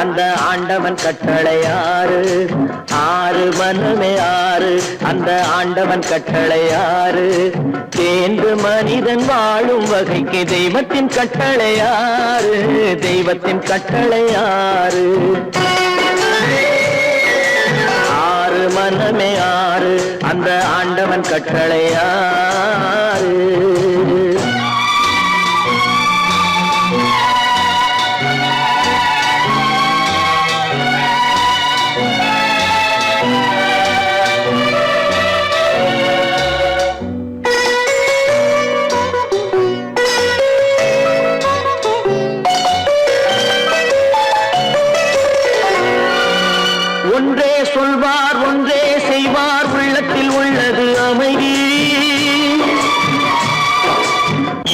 அந்த ஆண்டவன் கட்டளை ஆறு. ஆறு மனமே ஆறு, அந்த ஆண்டவன் கட்டளை ஆறு. தேர்ந்து மனிதன் வாழும் வகைக்கு தெய்வத்தின் கட்டளை ஆறு. தெய்வத்தின் கட்டளை ஆறு. ஆறு மனமே ஆறு, அந்த ஆண்டவன் கட்டளை ஆறு. ஒன்றே சொல்வார் ஒன்றே செய்வார், உள்ளத்தில் உள்ளது அமைதி.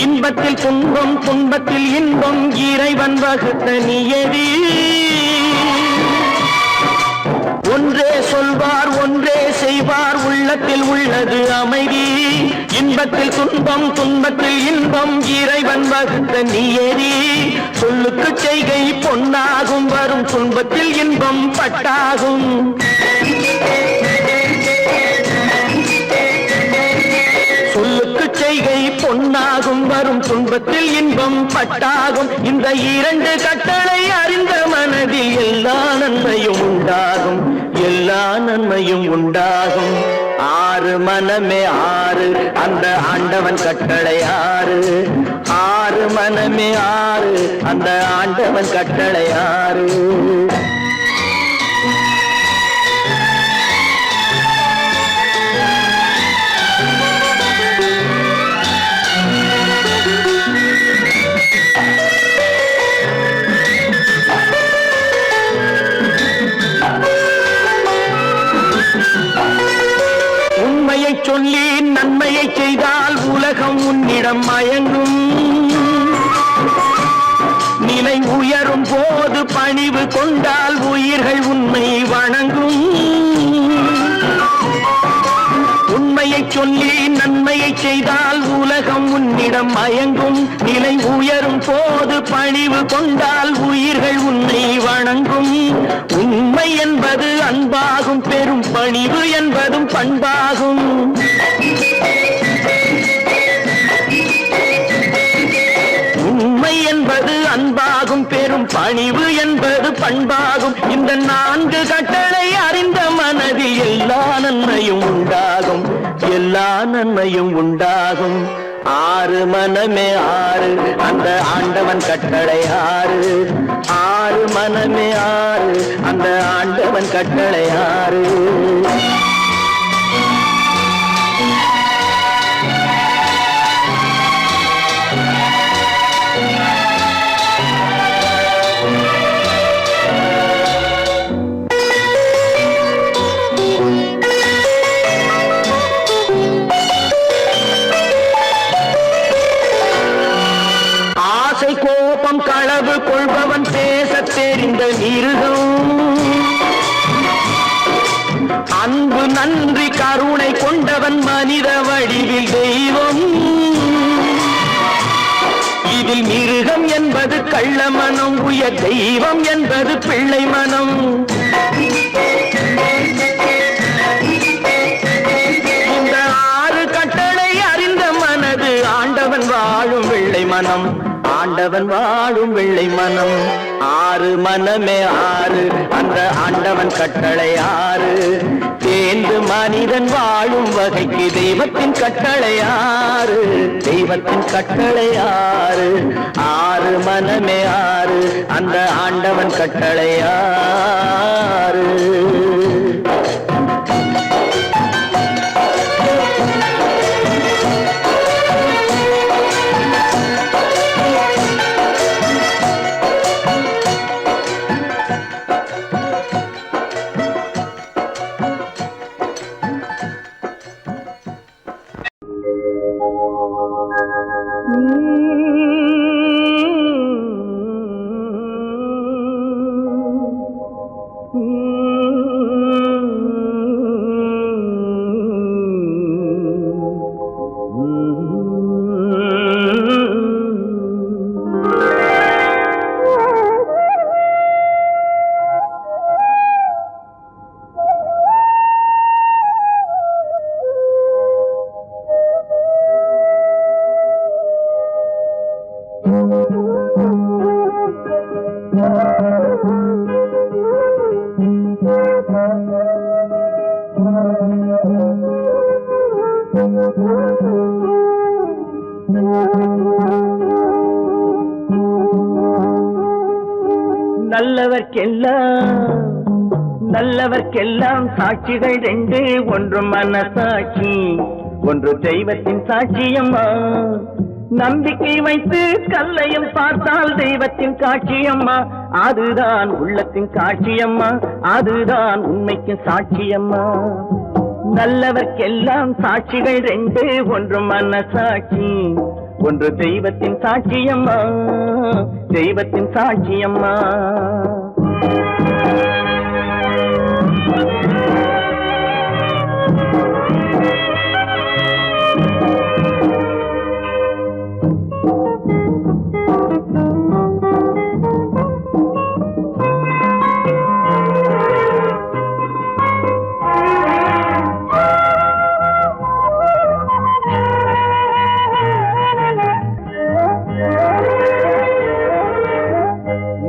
இன்பத்தில் துன்பம் துன்பத்தில் இன்பம், இறைவன் வகுத்த நியதி. ஒன்றே சொல்வார் ஒன்றே செய்வார், உள்ளத்தில் உள்ளது அமைதி. இன்பத்தில் துன்பம் துன்பத்தில் இன்பம், இறைவன் வகுத்த நியதி. சொல்லுக்கு செய்கை பொன்னாகும், வரும் துன்பத்தில் இன்பம் பட்டாகும். சொல்லுக்கு செய்கை பொன்னாகும், வரும் துன்பத்தில் இன்பம் பட்டாகும். இந்த இரண்டு கட்டளை அறிந்த மனதில் எல்லா நன்மையும் உண்டாகும். எல்லா நன்மையும் உண்டாகும். ஆறு மனமே ஆறு, அந்த ஆண்டவன் கட்டளை ஆறு. ஆறு மனமே ஆறு, அந்த ஆண்டவன் கட்டளை ஆறு. உண்மையை சொல்லி நன்மையை செய்தால் உலகம் உன்னிடம் மயங்கும். நிலை உயரும் போது பணிவு கொண்டால் உயிர்கள் உன்னை வணங்கும். உண்மையை சொல்லி நன்மையை செய்தால் உலகம் உன்னிடம் மயங்கும். நிலை உயரும் போது பணிவு கொண்டால் உயிர்கள் உன்னை வணங்கும். உண்மை என்பது அன்பாகும், பெரும் பணிவு என்பதும் பண்பாகும். உண்மை என்பது அன்பாகும், பெரும் பணிவு என்பது பண்பாகும். இந்த நான்கு கட்டளை அறிந்த மனதில் எல்லா நன்மையும் உண்டாகும். எல்லா நன்மையும் உண்டாகும். ஆறு மனமே ஆறு, அந்த ஆண்டவன் கட்டளை ஆறு. ஆறு மனமே ஆறு, அந்த ஆண்டவன் கட்டளை ஆறு. கோபம் களவு கொள்பவன் பேசத் தெரிந்த மிருகம். அன்பு நன்றி கருணை கொண்டவன் மனித வடிவில் தெய்வம். இதில் மிருகம் என்பது கள்ள மனம், உயர் தெய்வம் என்பது பிள்ளை மனம். இந்த ஆறு கட்டளை அறிந்த மனது ஆண்டவன் வாழும் வெள்ளை மனம். ஆண்டவன் வாழும் வெள்ளை மனம். ஆறு மனமே ஆறு, அந்த ஆண்டவன் கட்டளை ஆறு. தேர்ந்து மனிதன் வாழும் வகைக்கு தெய்வத்தின் கட்டளை ஆறு. தெய்வத்தின் கட்டளை ஆறு. ஆறு மனமே ஆறு, அந்த ஆண்டவன் கட்டளை ஆறு. நல்லவர்க்கெல்லாம் சாட்சிகள் ரெண்டு, ஒன்று மனசாட்சி, ஒன்று தெய்வத்தின் சாட்சியம்மா. நம்பிக்கை வைத்து கல்லையும் பார்த்தால் தெய்வத்தின் காட்சியம்மா. அதுதான் உள்ளத்தின் காட்சியம்மா, அதுதான் உண்மைக்கு சாட்சியம்மா. நல்லவர்க்கெல்லாம் சாட்சிகள் ரெண்டு, ஒன்று மனசாட்சி, ஒன்று தெய்வத்தின் சாட்சியம்மா, தெய்வத்தின் சாட்சியம்மா.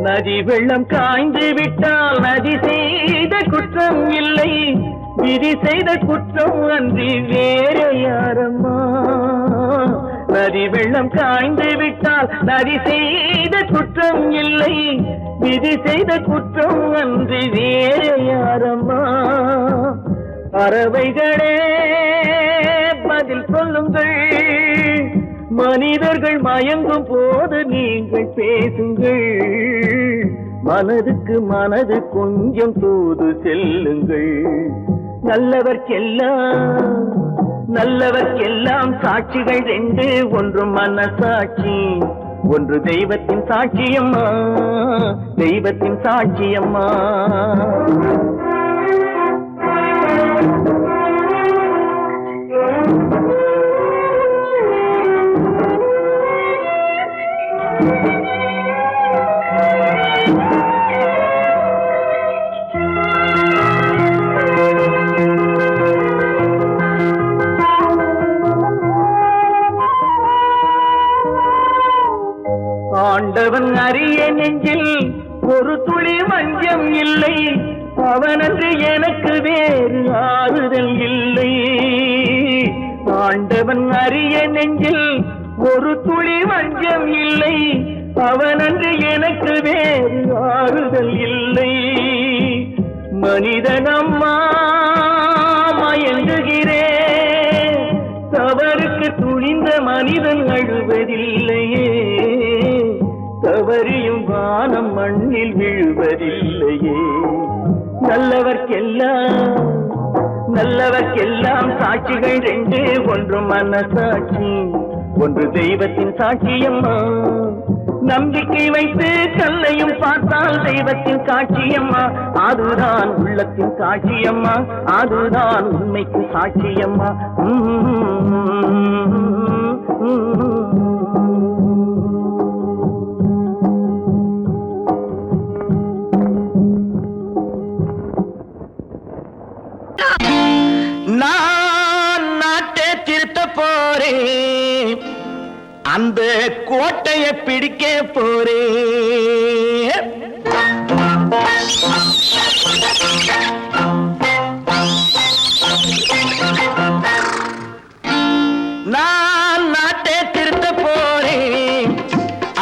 நதி வெள்ளம் காய்ந்து விட்டால் நதி செய்த குற்றம் இல்லை, விதி செய்த குற்றம் அன்றி வேற யாரம்மா. நதி வெள்ளம் காய்ந்து விட்டால் நதி செய்த குற்றம் இல்லை, விதி செய்த குற்றம் அன்றி வேற யாரம்மா. பறவைகளே பதில் சொல்லுங்கள், மனிதர்கள் மயங்கும் போது நீங்கள் பேசுங்கள், மனதுக்கு மனது கொஞ்சம் தூது செல்லுங்கள். நல்லவர்க்கெல்லாம் சாட்சிகள் ரெண்டு, ஒன்று மனசாட்சி, ஒன்று தெய்வத்தின் சாட்சியம்மா, தெய்வத்தின் சாட்சியம்மா. ஆண்டவன் அறிய நெஞ்சில் ஒரு துளி வஞ்சம் இல்லை, அவனன்று எனக்கு வேறு ஆறுதல் இல்லை. ஆண்டவன் அறிய நெஞ்சில் ஒரு துளி வஞ்சம் இல்லை, அவனன்று எனக்கு வேறு ஆறுதல் இல்லை. மனிதனம்மா மயங்குகிறேன், தவறுக்கு துணிந்த மனிதன் அழுவதில்லையே, தவறியும் வானம் மண்ணில் விழுவதில்லையே. நல்லவர்க்கெல்லாம் சாட்சிகள் ரெண்டு, ஒன்று மனசாட்சி, ஒன்று தெய்வத்தின் சாட்சியம்மா. நம்பிக்கை வைத்து கல்லையும் பார்த்தால் தெய்வத்தின் காட்சியம்மா, அதுதான் உள்ளத்தின் காட்சியம்மா, அதுதான் உண்மைக்கு சாட்சியம்மா. நான் நாட்டை திருத்த போறேன், அந்த கோட்டையை பிடிக்க போறேன். நான் நாட்டை திருத்த போறேன்,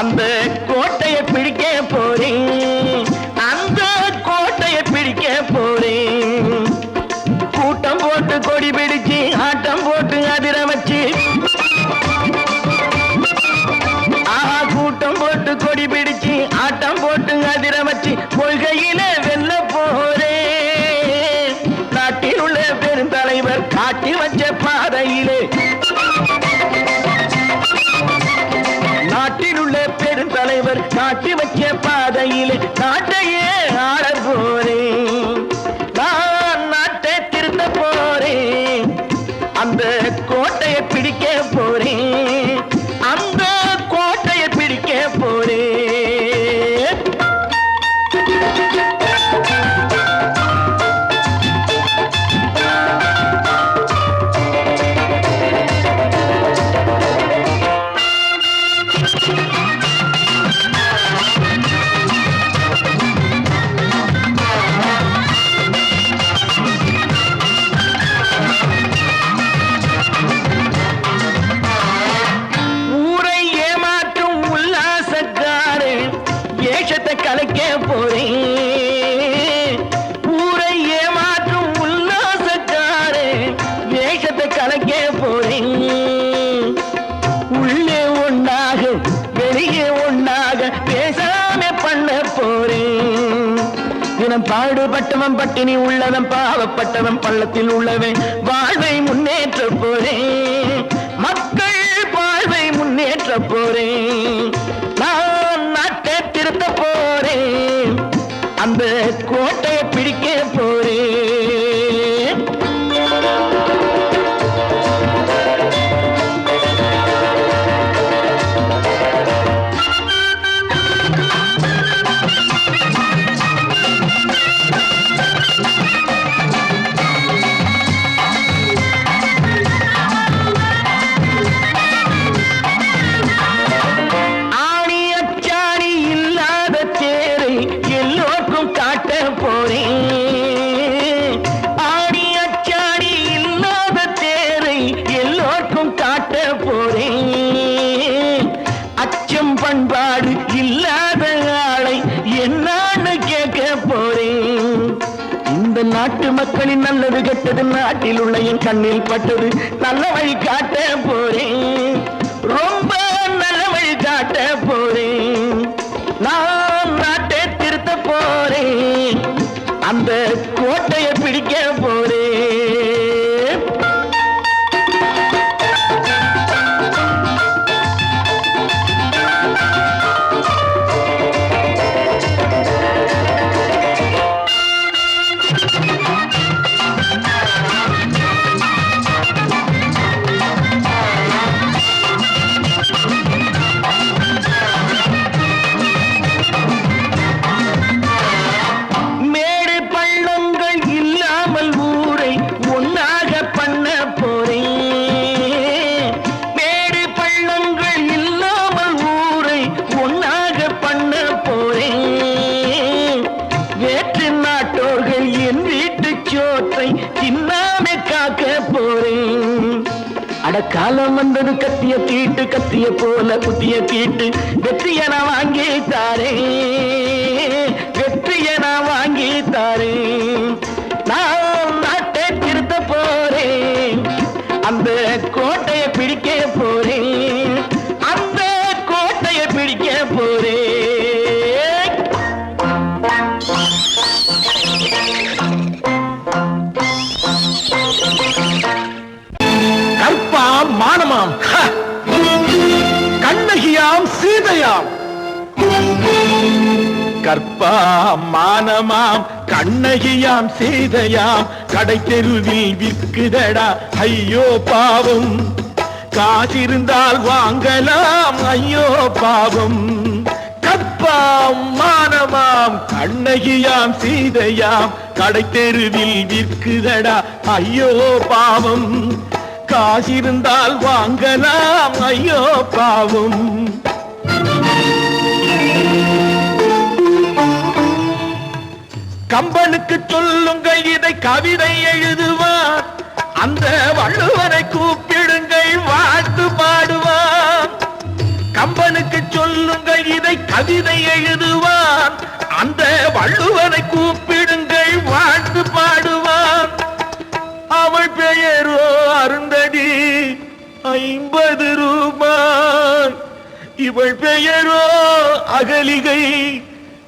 அந்த கோட்டையை பிடிக்க போறேன், அந்த கோட்டையை பிடிக்க போறேன். கூட்டம் போட்டு கொடி பிடிச்சு ஆட்டம் போட்டு அதிர வச்சு, கூட்டம் போட்டு கொடி பிடிச்சு ஆட்டம் போட்டு அதிர வச்சு கொள்கையில வெல்ல போறேன். நாட்டில் உள்ள பெருந்தலைவர் காட்டி வச்ச பாதையிலே, நாட்டில் உள்ள பெருந்தலைவர் காட்டி வச்ச பாதையிலே நாட்டையே ஆள போறேன். நான் நாட்டை திருத்த போறேன், அந்த கோட்டையை பிடிக்க போறேன், அந்த கோட்டையை பிடிக்க போறேன். உள்ளவன் பாடுபட்டவன் பட்டினி உள்ளவன் பாவப்பட்டவன் பள்ளத்தில் உள்ளவன் வாழ்வை முன்னேற்ற போறேன் மக்கள் வாழ்வை முன்னேற்ற போறேன் நான் நாட்டை திருத்த போறேன் அந்த கோட்டையை பிடிக்க போறேன் பண்பாடு இல்லாத ஆளை என்னான்னு கேட்க போறேன் இந்த நாட்டு மக்களின் நல்லது கெட்டது நாட்டில் உள்ள என் கண்ணில் பட்டது நல்ல வழி காட்ட போறேன் ரொம்ப நல்ல வழி காட்ட போறேன் நான் நாட்டை திருத்த போறேன் அந்த கோட்டையை பிடிக்க போறேன் காலம் வந்தது கத்திய தீட்டு கத்திய போல குத்திய தீட்டு வெற்றிய நான் வாங்கி தாரேன் வெற்றிய நான் வாங்கி தாரேன் நான் நாட்டை திருத்த போறேன் அந்த கோட்டையை பிடிக்க போறேன் அந்த கோட்டையை பிடிக்க போறேன் கற்பாம் மானமாம் கண்ணகியாம் சீதையாம் கற்பாம் மானமாம் கண்ணகியாம் சீதையாம் கடை தெருவில் விற்குதடா ஐயோ பாவம் காசிருந்தால் வாங்கலாம் ஐயோ பாவம் கற்பாம் மானமாம் கண்ணகியாம் சீதையாம் கடை தெருவில் விற்குதடா ஐயோ பாவம் காசிருந்தால் வாங்கலாம் ஐயோ பாவம் கம்பனுக்கு சொல்லுங்கள் இதை கவிதை எழுதுவார் அந்த வள்ளுவரை கூப்பிடுங்கள் வாழ்த்து பாடுவார் கம்பனுக்கு சொல்லுங்கள் இதை கவிதை எழுதுவார் அந்த வள்ளுவரை கூப்பிடுங்கள் வாழ்த்து பாடுவார் அவள் பெயரோ அருந்ததி 50 ரூபாய் இவள் பெயரோ அகலிகை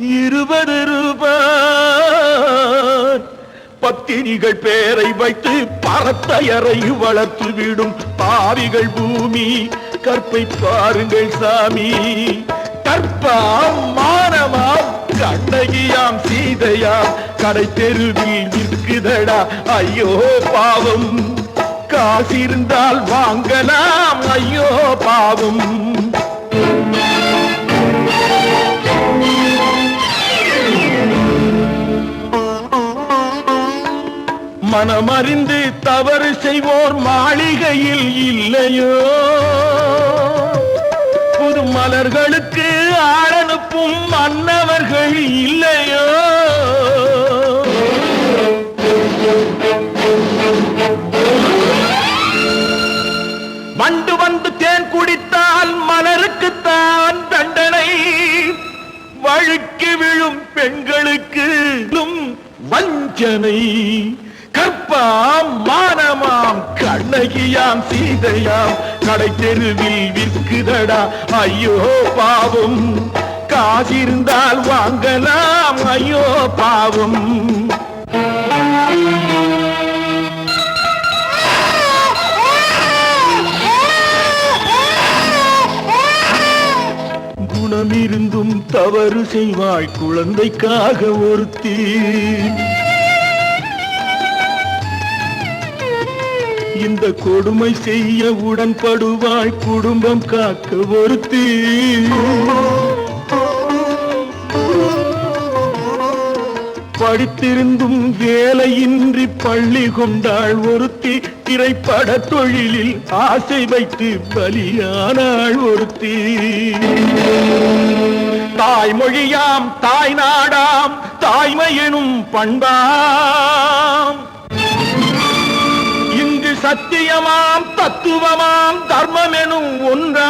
20 ரூபாய் பத்தினிகள் பேரை வைத்து பரத்தையரை வளர்த்து விடும் பாவிகள் பூமி கற்பை பாருங்கள் சாமி கற்பாம் மானமாம் கண்ணகியாம் சீதையாம் கடை தெருவில் விற்குதடா ஐயோ பாவம் காசிருந்தால் வாங்கலாம் ஐயோ பாவம் மனமறிந்து தவறு செய்வோர் மாளிகையில் இல்லையோ புது மலர்களுக்கு ஆளனுப்பும் மன்னவர்கள் இல்லையோ வண்டு வந்து தேன் குடித்தால் மலருக்குத்தான் தண்டனை வழுக்கி விழும் பெண்களுக்கு வஞ்சனை கற்பாம் மானமாம் கண்ணகியாம் சீதையாம் கடை தெருவில் விற்குதடா ஐயோ பாவம் காசிருந்தால் வாங்கலாம் ஐயோ பாவம். குணமிருந்தும் தவறு செய்வாய் குழந்தைக்காக ஒருத்தி. இந்த கொடுமை செய்ய உடன்படுவாய் குடும்பம் காக்க ஒருத்தி. படித்திருந்தும் வேலையின்றி பள்ளி கொண்டாள் ஒருத்தி. திரைப்பட தொழிலில் ஆசை வைத்து பலியானாள் ஒருத்தி. தாய்மொழியாம் தாய் நாடாம் தாய்மையெனும் பண்பாம். இங்கு சத்தியமாம் தத்துவமாம் தர்மமெனும் ஒன்றாம்.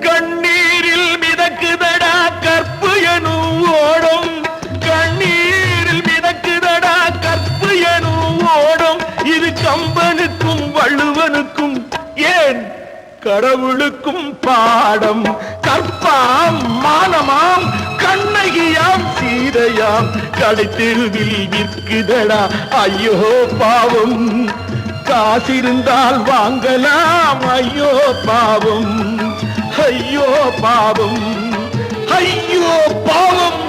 கண்ணீரில் மிதக்குதடா கற்பு எனும் ஓடும். கண்ணீரில் மிதக்குதடா கற்பு எனும் ஓடும். இது கம்பனுக்கும் வள்ளுவனுக்கும் ஏன் கடவுளுக்கும் பாடம். கற்பாம் மானமாம் கண்ணகியாம் சீதையாம் கடைத்தெருவில் விற்குதடா ஐயோ பாவம். காசிருந்தால் வாங்கலாம் ஐயோ பாவம். ஐயோ பாவம் ஐயோ பாவம்.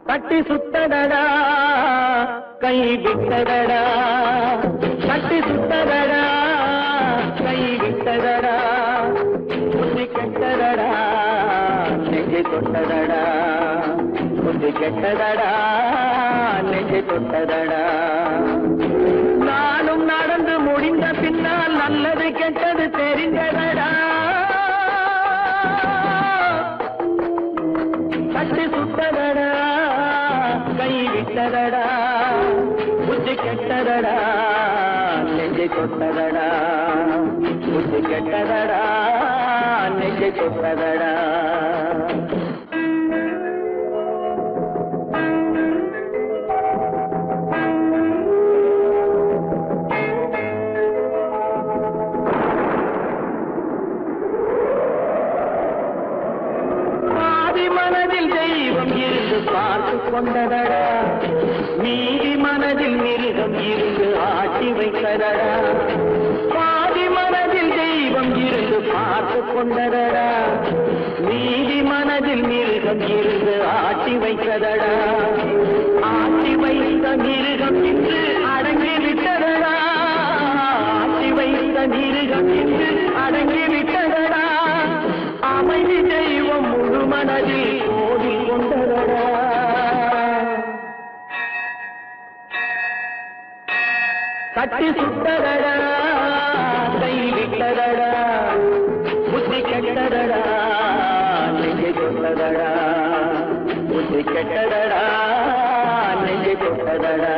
கட்டி சுத்தடடா கை விட்டதடா. கட்டி சுத்தடடா கை விட்டதடா. புத்தி கெட்டதடா நெஞ்சை தொட்டதடா. புத்தி கெட்டதடா நெஞ்சை தொட்டதடா. நானும் நடந்து முடிந்த பின்னால் நல்லது கெட்டது தெரிந்ததடா. கட்டி சுட்டதடா கை விட்டதடா. புத்தி கெட்டதடா நெஞ்சை தொட்டதடா. புத்தி கெட்டதடா நெஞ்சை தொட்டதடா. பார்த்து கொண்டதடா மீதி மனதில் மிருகம் இருந்து ஆட்டி வைத்ததடா. பாதி மனதில் தெய்வம் இருந்து பார்த்து கொண்டதடா. மீதி மனதில் மிருகம் இருந்து ஆட்டி வைத்ததடா. ஆட்டி வைத்த மிருகம் இன்று அடங்கி விட்டதடா. ஆட்டி வைத்த மிருகம் இன்று அடங்கி விட்டதடா. அமைதி தெய்வம் முழு மனதில் ஓடி கொண்டதடா. கட்டி சுட்டதடா கை விட்டதடா. புத்தி கெட்டதடா நெஞ்சை தொட்டதடா. புத்தி கெட்டதடா நெஞ்சை தொட்டதடா.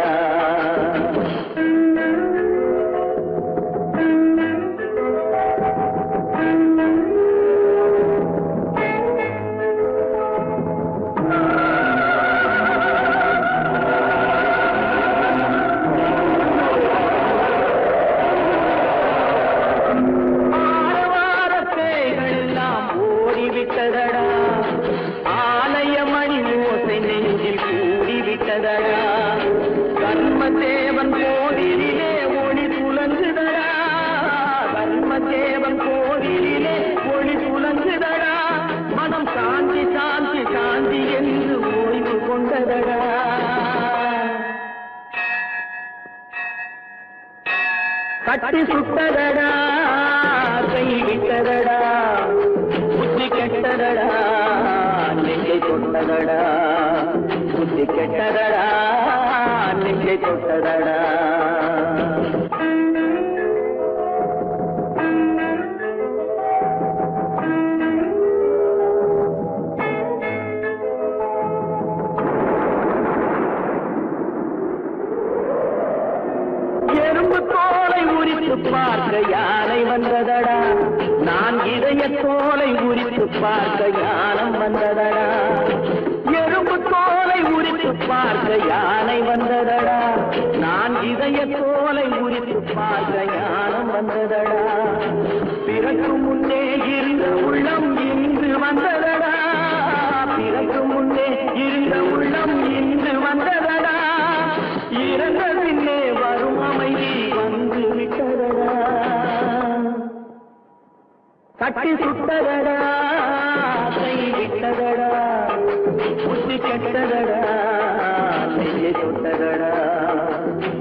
ஆலயமணி ஓசை நெஞ்சில் கூடிவிட்டதடா. கர்மதேவன் கோவிலிலே ஒளி புலங்குதடா. கர்மதேவன் கோவிலிலே ஒளி புலங்குதடா. மனம் சாந்தி சாந்தி சாந்தி என்று ஓய்வு கொண்டதடா. கட்டி சுட்டதடா கை விட்டதடா. புத்தி கெட்டதடா நெஞ்சை தொட்டதடா. புத்தி கெட்டதடா நெஞ்சை தொட்டதடா. எறும்பு தோலை உரித்து பார்க்க யானை வந்ததடா. நான் இதய தோலை உரித்து பார்க்க யானம் வந்ததடா. எறும்பு தோலை உரித்து பார்க்க யானை வந்ததடா. நான் இதய தோலை உரித்து பார்க்க ஞானம் வந்ததடா. பிறக்கும் முன்னே இருந்த உள்ளம் இன்று வந்ததடா. பிறக்கும் முன்னே இருந்த உள்ளம் இன்று வந்ததடா. இறந்த பின்னே வரும் அமைதி வந்து விட்டதடா. கட்டி சுட்டதடா, கை விட்டதடா, புத்தி கெட்டதடா, நெஞ்சை சுட்டதடா.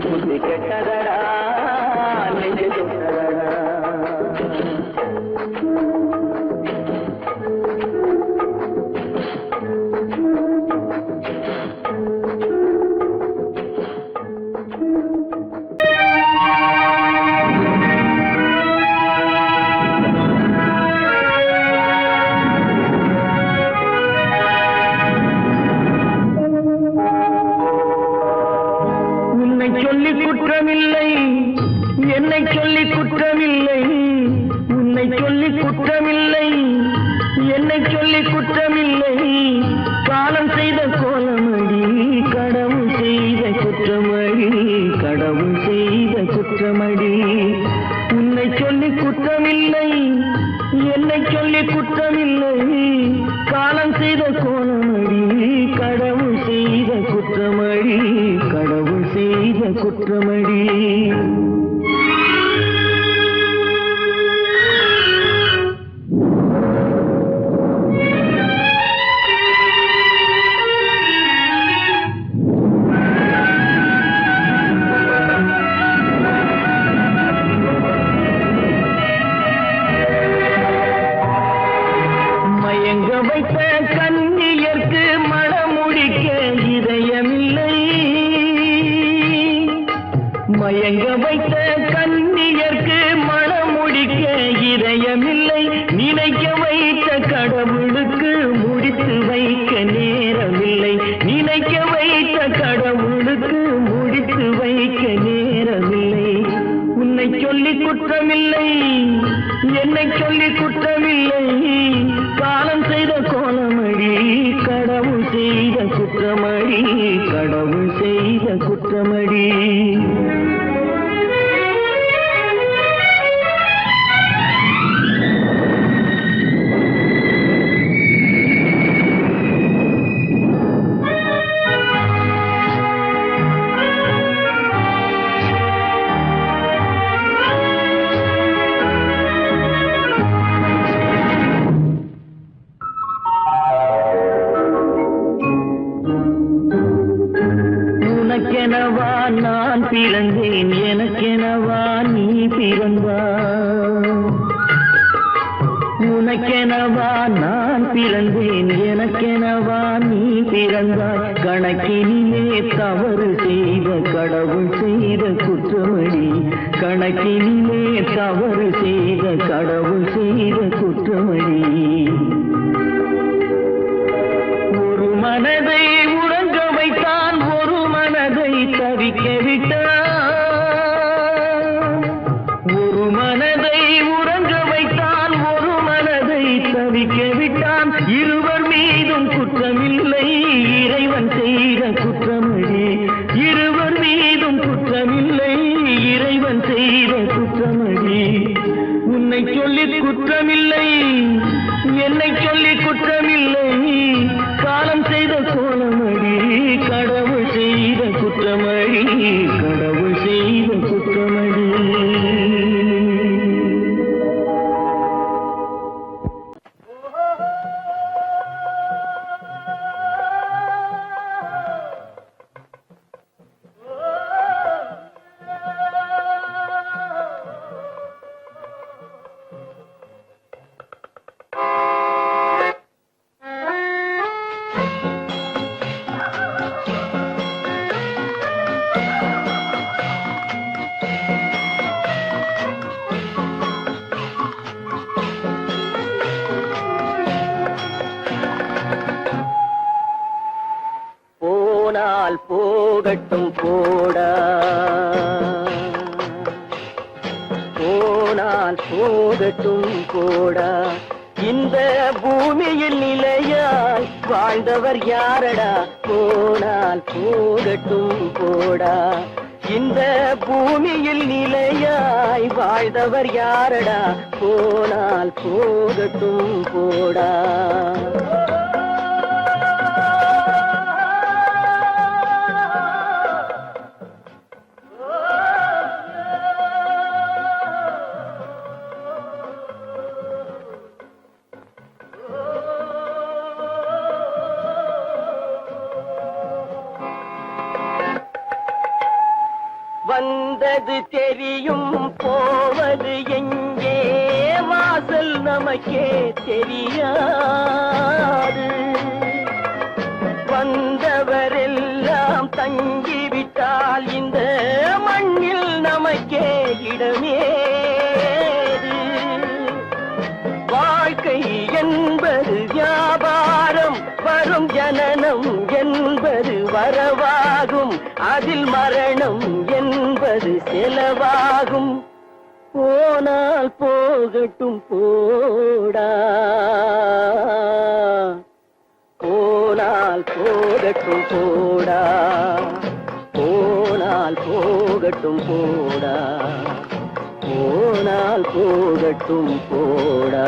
புத்தி கெட்டதடா, நெஞ்சை சுட்டதடா. குற்றமில்லை என்னை சொல்லி குற்றமில்லை, உன்னை சொல்லி குற்றமில்லை என்னை சொல்லி குற்றமில்லை. காலம் செய்த கோலமடி, கடவுள் செய்த குற்றமடி, கடவுள் செய்த குற்றமடி. உன்னை சொல்லி குற்றமில்லை என்னை சொல்லி குற்றமில்லை. காலம் செய்த கோலமடி, கடவுள் செய்த குற்றமடி, கடவுள் செய்த குற்றமடி. மயங்க வைத்த கன்னியர்க்கு மணமுடிக்க இதயமில்லை. மயங்க வைத்த கன்னியர்க்கு மணமுடிக்க இதயமில்லை. நினைக்க வைத்த கடவுளுக்கு முடித்து வைக்க நேரமில்லை. நினைக்க வைத்த கடவுளுக்கு முடித்து வைக்க நேரமில்லை. உன்னை சொல்லி குற்றமில்லை என்னை சொல்லி குற்றமில்லை. காலம் செய்த கோலமடி, கடவுள் செய்த குற்றமடி, கடவுள் செய்த குற்றமடி. உனக்கெனவா நான் பிறந்தேன், எனக்கெனவா நீ பிறந்தாய். உனக்கெனவா நான் பிறந்தேன், எனக்கெனவா நீ பிறந்தாய். கணக்கினிலே தவறு செய்த கடவுள் செய்த குற்றமடி, கணக்கினிலே தவறு செய்த கடவுள் செய்த குற்றமடி. ஒரு மனதை உறங்க வைத்தான், ஒரு மனதை தவிக்க விட்டான். ஒரு மனதை உறங்க வைத்தான், ஒரு மனதை தவிக்க விட்டான். இருவர் மீதும் குற்றமில்லை, இறைவன் செய்த குற்றமடி. இருவர் மீதும் குற்றமில்லை, இறைவன் செய்த குற்றமடி. உன்னை சொல்லி குற்றமில்லை என்னை சொல்லி குற்றமில்லை. காலம் செய்த கோலமடி, கடவுள் செய்த குற்றமடி, கடவுள் செய்த குற்றமடி. போனால் போகட்டும் போடா, போனால் போகட்டும் போடா. இந்த பூமியில் நிலையாய் வாழ்ந்தவர் யாரடா? போனால் போகட்டும் போடா. இந்த பூமியில் நிலையாய் வாழ்ந்தவர் யாரடா? போனால் போகட்டும் போடா. வந்தது தெரியும், போவது எங்கே? வாசல் நமக்கே தெரியாது. வந்தவரெல்லாம் தங்கிவிட்டால் இந்த மண்ணில் நமக்கே இடமேது. வாழ்க்கை என்பது வியாபாரம், வரும் ஜனனம் என்பது வரவாகும், அதில் மரணம் என்பது செலவாகும். போனால் போகட்டும் போடா, போனால் போகட்டும் போடா, போனால் போகட்டும் போடா, போனால் போகட்டும் போடா.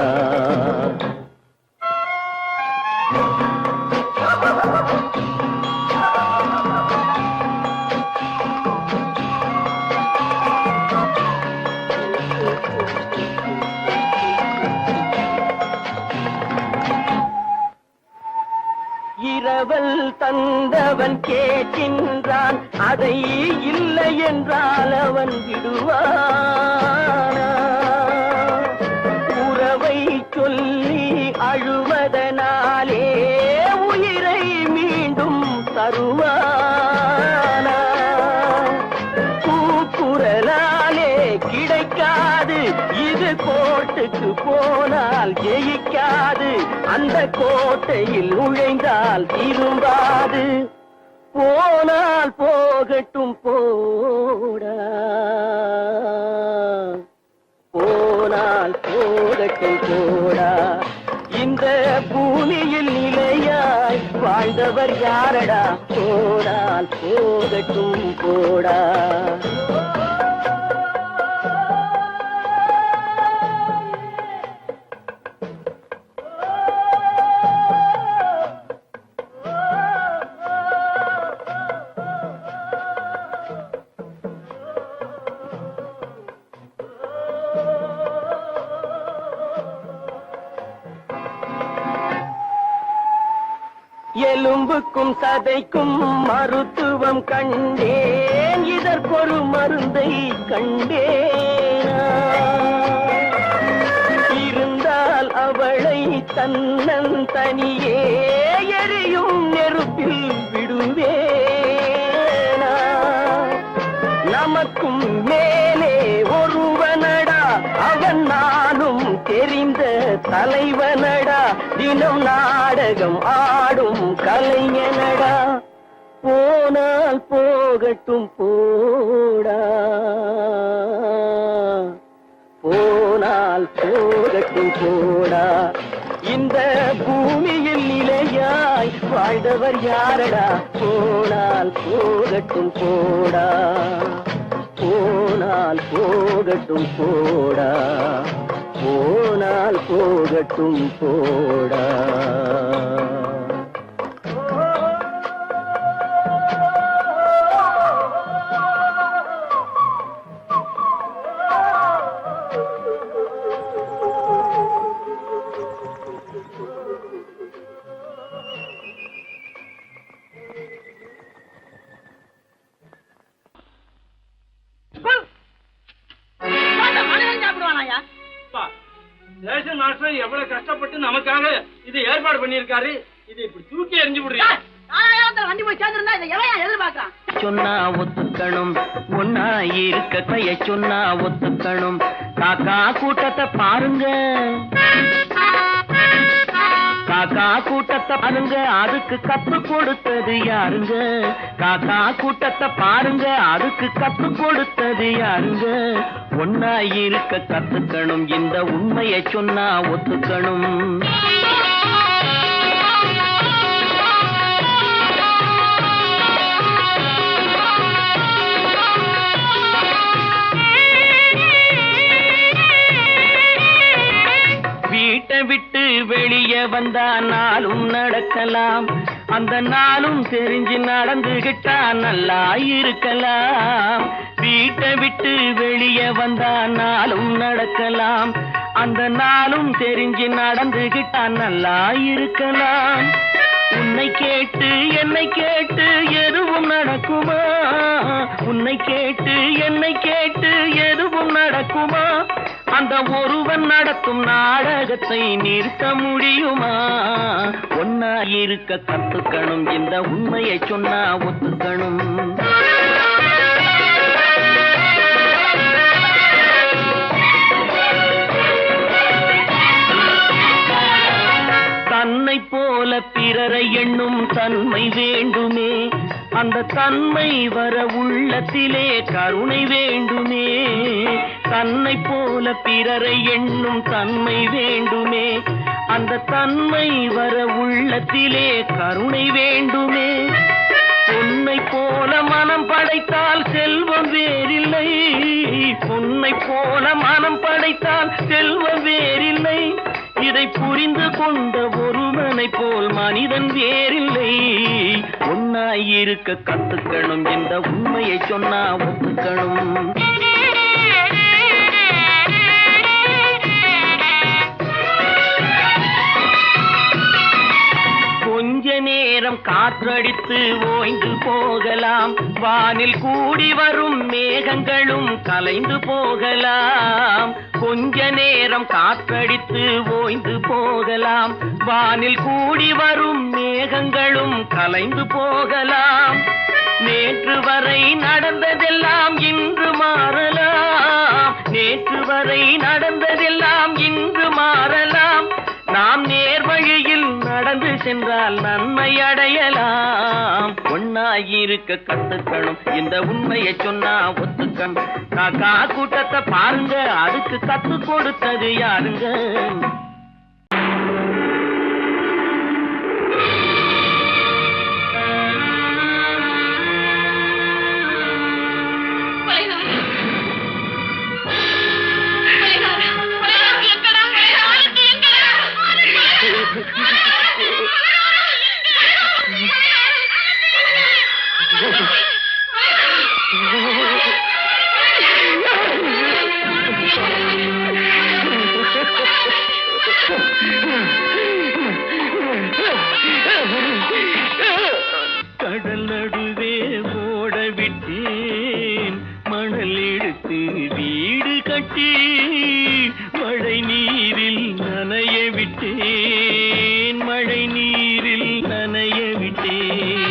இரவல் தந்தவன் கேட்கின்றான், அதை இல்லை என்றால் அவன் விடுவானா? உறவை சொல்லி அழுவதனாலே உயிரை மீண்டும் தருவானா? கூக்குரலாலே கிடைக்காது, இது கோட்டுக்கு போனால் ஜெயிக்காது, அந்த கோட்டையில் நுழைந்தால் திரும்பாது. போனால் போகட்டும் போடா, போனால் போகட்டும் போடா. இந்த பூமியில் நிலையாய் வாழ்ந்தவர் யாரடா? போனால் போகட்டும் போடா. எலும்புக்கும் சதைக்கும் மருத்துவம் கண்டேன், இதற்கொரு மருந்தை கண்டேனா? இருந்தால் அவளை தன்னந்தனியே எரியும் நெருப்பில் விடுவேனா? நமக்கும் மேலே ஒருவனடா, அவன் நானும் தெரிந்த தலைவனடா, தினம் நாடகம் ஆடும் கலைஞனடா. போனால் போகட்டும் போடா, போனால் போகட்டும் போடா. இந்த பூமியில் நிலையாய் வாழ்ந்தவர் யாரடா? போனால் போகட்டும் போடா, போனால் போகட்டும் போடா, போனால் போகட்டும் போடா. ரேஷன் மாஸ்டர் எவ்வளவு கஷ்டப்பட்டு நமக்காக இது ஏற்பாடு பண்ணியிருக்காரு. இது இப்படி தூக்கி எறிஞ்சு விடுறீங்க. சொன்னா ஒத்துக்கணும், ஒன்னா இருக்க கைய சொன்னா ஒத்துக்கணும். காக்கா கூட்டத்தை பாருங்க, காக்கா கூட்டத்தை பாருங்க, அதுக்கு கத்து கொடுத்தது யாருங்க? காக்கா கூட்டத்தை பாருங்க, அதுக்கு கத்து கொடுத்தது யாருங்க? ஒன்னா இருக்க கத்துக்கணும், இந்த உண்மையை சொன்னா ஒத்துக்கணும். வந்தா நாளும் நடக்கலாம், அந்த நாளும் தெரிஞ்சு நடந்துகிட்டா நல்லா இருக்கலாம். வீட்டை விட்டு வெளியே வந்தா நாளும் நடக்கலாம், அந்த நாளும் தெரிஞ்சு நடந்துகிட்டா நல்லா இருக்கலாம். உன்னை கேட்டு என்னை கேட்டு எதுவும் நடக்குமா, உன்னை கேட்டு என்னை கேட்டு எதுவும் நடக்குமா, அந்த ஒருவன் நடத்தும் நாடகத்தை நிறுத்த முடியுமா? ஒன்னா இருக்க கத்துக்கணும், இந்த உண்மையை சொன்னா ஒத்துக்கணும். தன்னை போல பிறரை எண்ணும் தன்மை வேண்டுமே, அந்த தன்மை வர உள்ளத்திலே கருணை வேண்டுமே. தன்னை போல பிறரை எண்ணும் தன்மை வேண்டுமே, அந்த தன்மை வர உள்ளத்திலே கருணை வேண்டுமே. பொன்னை போல மனம் படைத்தால் செல்வம் வேறில்லை, பொன்னை போல மனம் படைத்தால் செல்வம் வேறில்லை. இதை புரிந்து கொண்ட ஒருவனை போல் மனிதன் வேறில்லை. ஒன்னாயிருக்க கத்துக்கணும், இந்த உண்மையை சொன்னா ஒத்துக்கணும். கொஞ்ச நேரம் காற்றடித்து ஓய்ந்து போகலாம், வானில் கூடி வரும் மேகங்களும் கலைந்து போகலாம். கொஞ்ச நேரம் காற்றடித்து ஓய்ந்து போகலாம், வானில் கூடி வரும் மேகங்களும் கலைந்து போகலாம். நேற்று வரை நடந்ததெல்லாம் இன்று மாறலாம், நேற்று வரை நடந்ததெல்லாம் இன்று மாறலாம். நாம் நேர்வழியில் நடந்து சென்றால் நன்மை அடையலாம். ஒன்னாயிருக்க கத்துக்கணும், இந்த உண்மையை சொன்னா ஒத்துக்கணும். காக்கா கூட்டத்தை பாருங்க, அதுக்கு கத்து கொடுத்தது யாருங்க? கடல் நடுவே ஓட விட்டேன், மணல் எடுத்து வீடு கட்டி மழை நீரில் நனைய விட்டேன், மழை நீரில் நனைய விட்டேன்.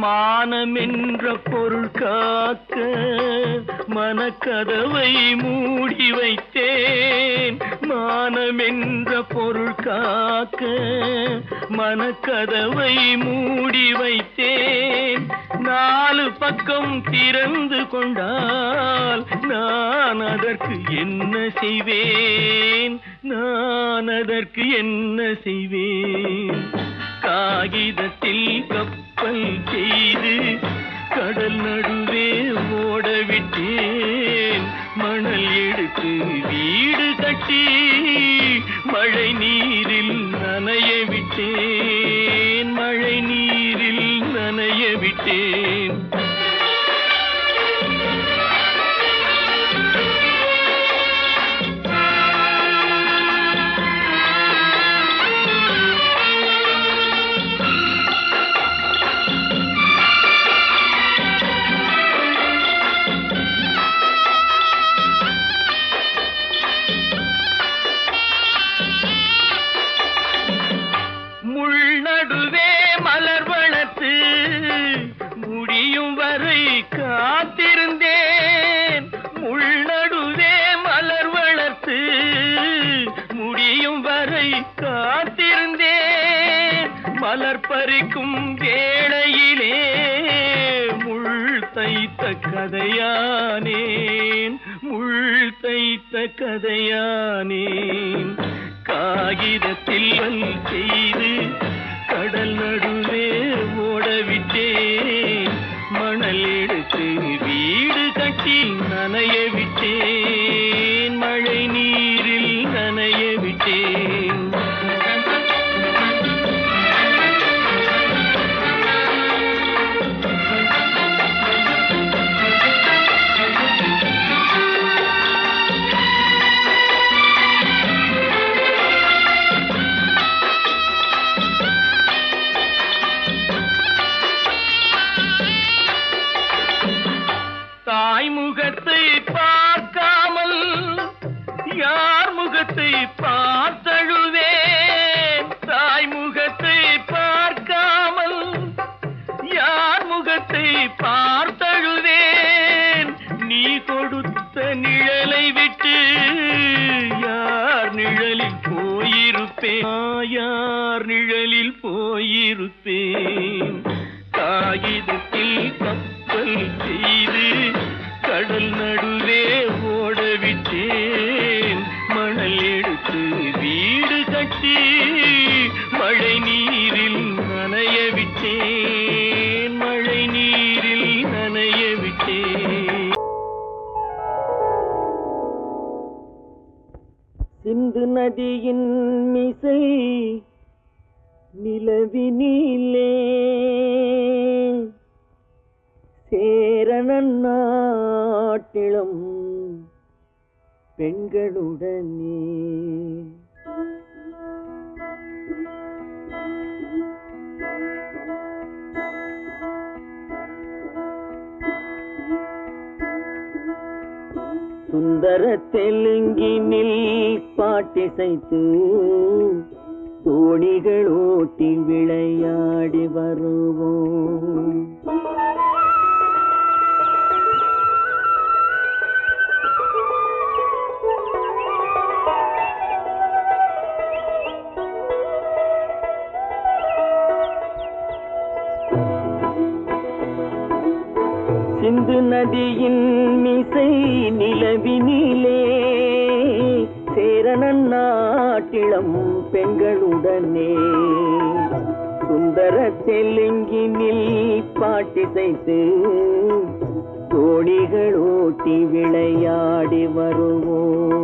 மானம் என்ற பொருள் காக்க மனக்கதவை மூடி வைத்தேன், மானம் என்ற பொருள் காக்க மனக்கதவை மூடி வைத்தேன். நாலு பக்கம் திறந்து கொண்டால் நான் அதற்கு என்ன செய்வேன், நான் அதற்கு என்ன செய்வேன்? காகிதத்தில் கப்பல் செய்து கடல் நடுவே ஓட விட்டேன், மணல் எடுத்து வீடு கட்டி மழை நீரில் நனைய விட்டேன், மழை நீரில் நனைய விட்டேன். நடுவே மலர் வளர்த்து முடியும் வரை காத்திருந்தேன், முள் நடுவே மலர் வளர்த்து முடியும் வரை காத்திருந்தேன். மலர் பறிக்கும் வேளையிலே முள் தைத்த கதையானேன், முள் தைத்த கதையானேன். காகிதத்தில் செய்து கடல் நடுவே ஓட விட்டேன், மணல் எடுத்து வீடு கட்டி நனைய விட்டேன், மழை நீரில் நனைய விட்டேன். தாய்முகத்தை பார்க்காமல் யார் முகத்தை பார்த்தழுவேன், தாய்முகத்தை பார்க்காமல் யார் முகத்தை பார்த்தழுவேன். நீ கொடுத்த நிழலை விட்டு யார் நிழலில் போயிருப்பேன், யார் நிழலில் போயிருப்பேன். காகிதத்தில் கப்பல் செய்து கடல் நடுவே ஓடவிட்டேன், மணல் எடுத்து வீடு கட்டி மழை நீரில் நனைய விட்டேன், மழை நீரில் நனைய விட்டேன். சிந்து நதியின் மிசை நிலவினிலே சேரணன் நாட்டிலும் பெண்களுடனே. சுந்தர தெலுங்கினில் பாட்டிசைத்து தோணிகள் ஓட்டி விளையாடி வருவோம். சிந்து நதியின் மிசை நிலவினிலே சேரணன் நாட்டிளம் பெண்களுடனே. சுந்தர தெலுங்கினில் பாட்டிசைத்து தோணிகள் ஓட்டி விளையாடி வருவோம்.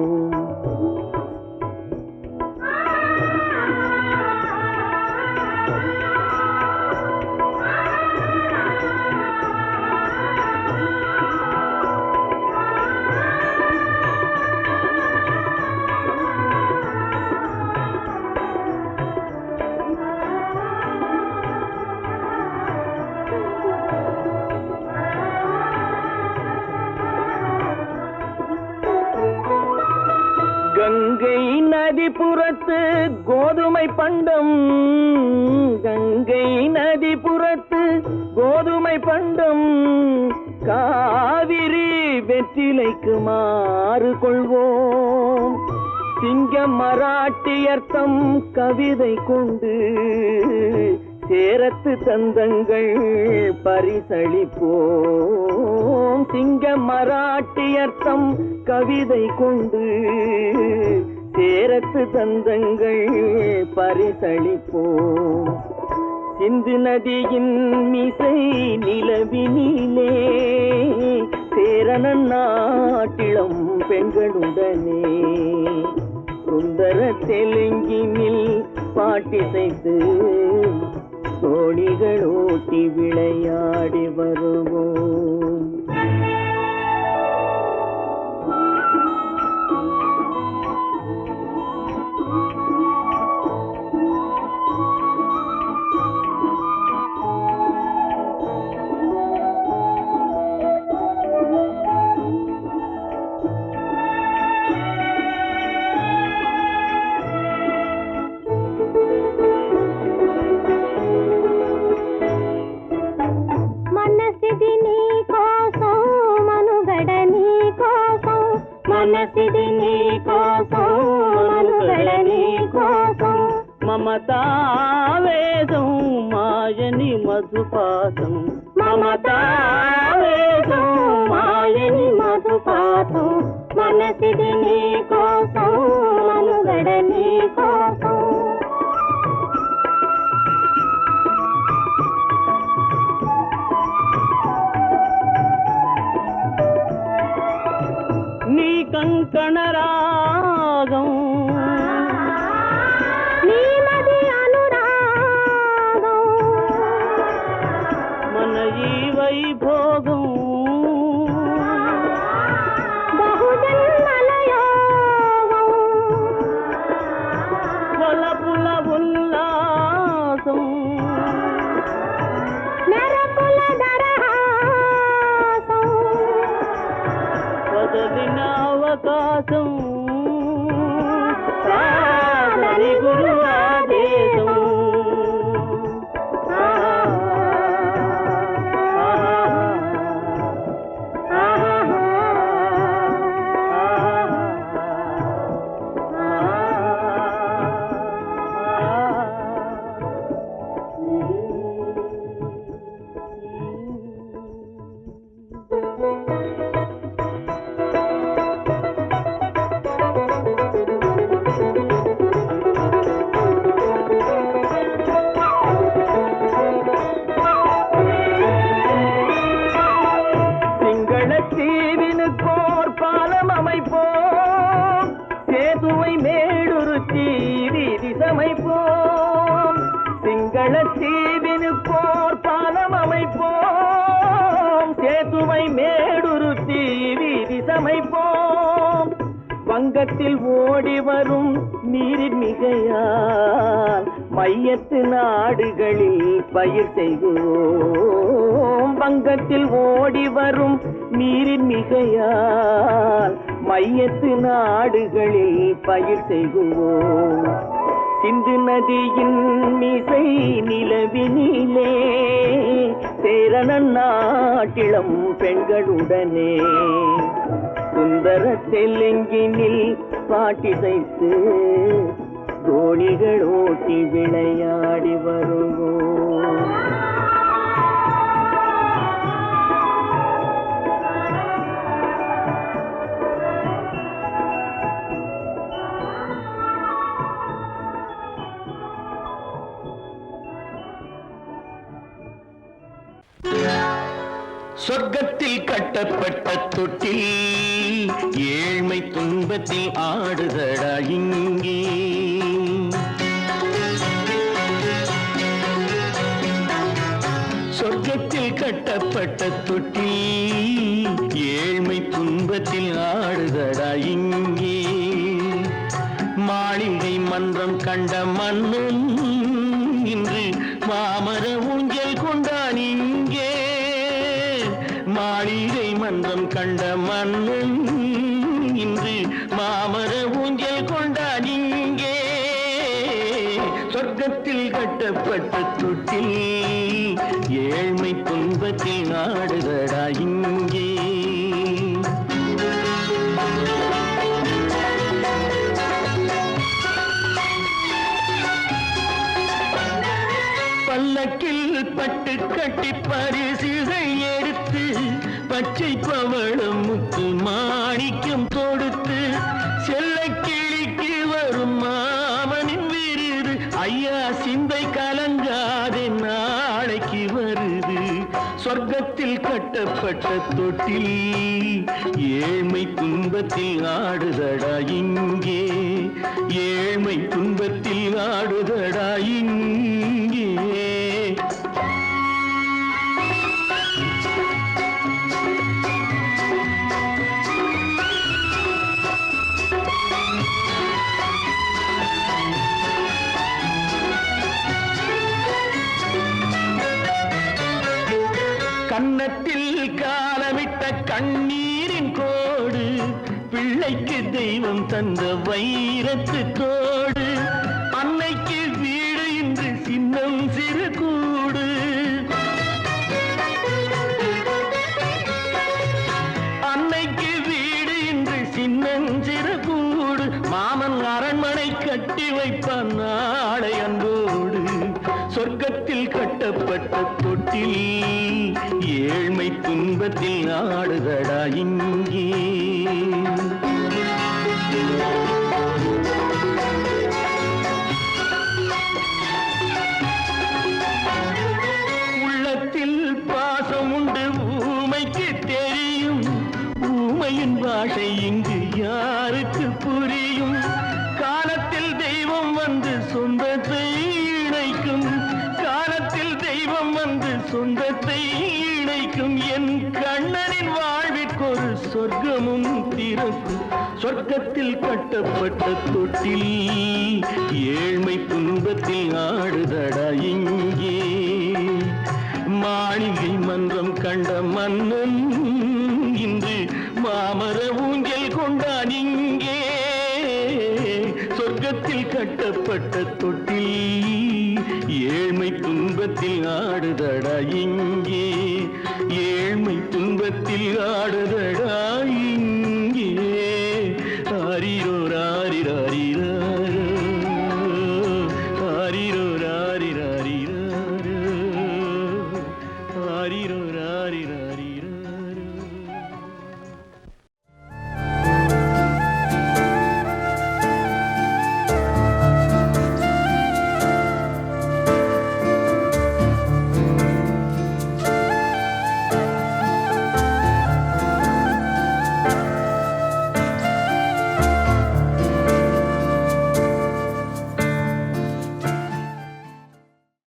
கங்கை நதிபுறத்து கோதுமை பண்டம், கங்கை நதிபுறத்து கோதுமை பண்டம், காவிரி வெற்றிலைக்கு மாறு கொள்வோம். சிங்கம் மராட்டியர்த்தம் கவிதை கொண்டு சேரத்து தந்தங்கள் பரிசளிப்போம். சிங்கம் மராட்டியர்த்தம் கவிதை கொண்டு சேரத்து தந்தங்கள் பரிசளிப்போம். சிந்து நதியின் மிசை நிலவினிலே சேரணன் நாட்டிளம் பெண்களுடனே. சுந்தர தெலுங்கினில் பாட்டிசைத்து தோணிகள் ஓட்டி விளையாடி வருவோம். మనసిది నీ కోసం మనుగడ నీ కోసం మమతావేదం మాయని మధుపాసం మమతావేదం మాయని మధుపాసం మనసిది నీ కోసం మనుగడ నీ కోసం நீ கங்கணராகம் நீமதி அனுராகம் மனஜீ வைபோகம் బహుజన్మలయోగం వలపుల ఉల్లాసం మెరపుల దరహాసం వదలిన అవకాశం కాదని గురు ఆదేశం தீவினுக்கோர் பாலம் அமைப்போம் சேதுவை மேடுருத்தி வீதி சமைப்போம் சிங்கள தீவினுக்கோர் பாலம் அமைப்போம் சேதுவை மேடுருத்தி வீதி சமைப்போம் வங்கத்தில் ஓடி வரும் நீரின் மிகையால் மையத்து நாடுகளில் பயிர் செய்கிறோம் வங்கத்தில் ஓடி வரும் நீரின் மிகையால் மையத்து நாடுகளில் பயிர் செய்கிறோம் சிந்து நதியின் மிசை நிலவினிலே சேரண நாட்டிளம் பெண்களுடனே சுந்தர தெலுங்கினில் பாட்டிசைத்து தோணிகள் ஓட்டி விளையாடி வருவோம் சொர்க்கத்தில் கட்டப்பட்ட தொட்டில் ஏழ்மை துன்பத்தில் ஆடுதடா இங்கே சொர்க்கத்தில் கட்டப்பட்ட தொட்டில் ஏழ்மை துன்பத்தில் ஆடுதடா இங்கே மாளிகை மன்றம் கண்ட மன்னன் இன்று மாமர ஊஞ்சல் கொண்டான் இங்கே மாளிகை மன்றம் கண்ட மன்னன் இன்று மாமர ஊஞ்சல் கொண்டான் இங்கே சொர்க்கத்தில் கட்டப்பட்ட தொட்டில் ஏழ்மை துன்பத்தில் நாடுதடா இங்கே பல்லக்கில் பட்டு கட்டி பரிசுகள் எடுத்து பச்சை பவளம் முத்து மாணிக்கம் தொடுத்து செல்ல கிளிக்கு வரும் மாமனின் விருது ஐயா சிந்தை கலங்காதே நாளைக்கு வருது சொர்க்கத்தில் கட்டப்பட்ட தொட்டில் ஏழ்மை துன்பத்தில் ஆடுதடா இங்கே ஏழ்மை துன்பத்தில் ஆடுதடா இங்கே கன்னத்தில் காலமிட்ட கண்ணீரின் கோடு பிள்ளைக்கு தெய்வம் தந்த வைரத்து தோடு அன்னைக்கு வீடு இன்று சின்னம் சிறு கூடு அன்னைக்கு வீடு இன்று சின்னம் சிறு கூடு மாமன் அரண்மனை கட்டி வைப்பான் நாளை அன்போடு சொர்க்கத்தில் கட்டப்பட்ட தொட்டில் ஏழ்மை துன்பத்தில் ஆடுதடா இங்கே உள்ளத்தில் பாசம் உண்டு ஊமைக்கு தெரியும் ஊமையின் பாஷை இங்கு யாருக்கு புரியும்? காலத்தில் தெய்வம் வந்து சொந்தத்தை இணைக்கும், காலத்தில் தெய்வம் வந்து சொந்தத்தை இணைக்கும். என் கண்ணனின் வாழ்விற்கொரு சொர்க்கமும் திறக்கும். சொர்க்கத்தில் கட்டப்பட்ட தொட்டில் ஏழ்மை துன்பத்தில் ஆடுதடா இங்கே. மாளிகை மன்றம் கண்ட மன்னன் இன்று மாமர ஊஞ்சல் கொண்டான் இங்கே. சொர்க்கத்தில் கட்டப்பட்ட தொட்டில் ஏழ்மை துன்பத்தில் ஆடுதடா இங்கே. ஏழ்மை துன்பத்தில் ஆடுதடா இங்கே.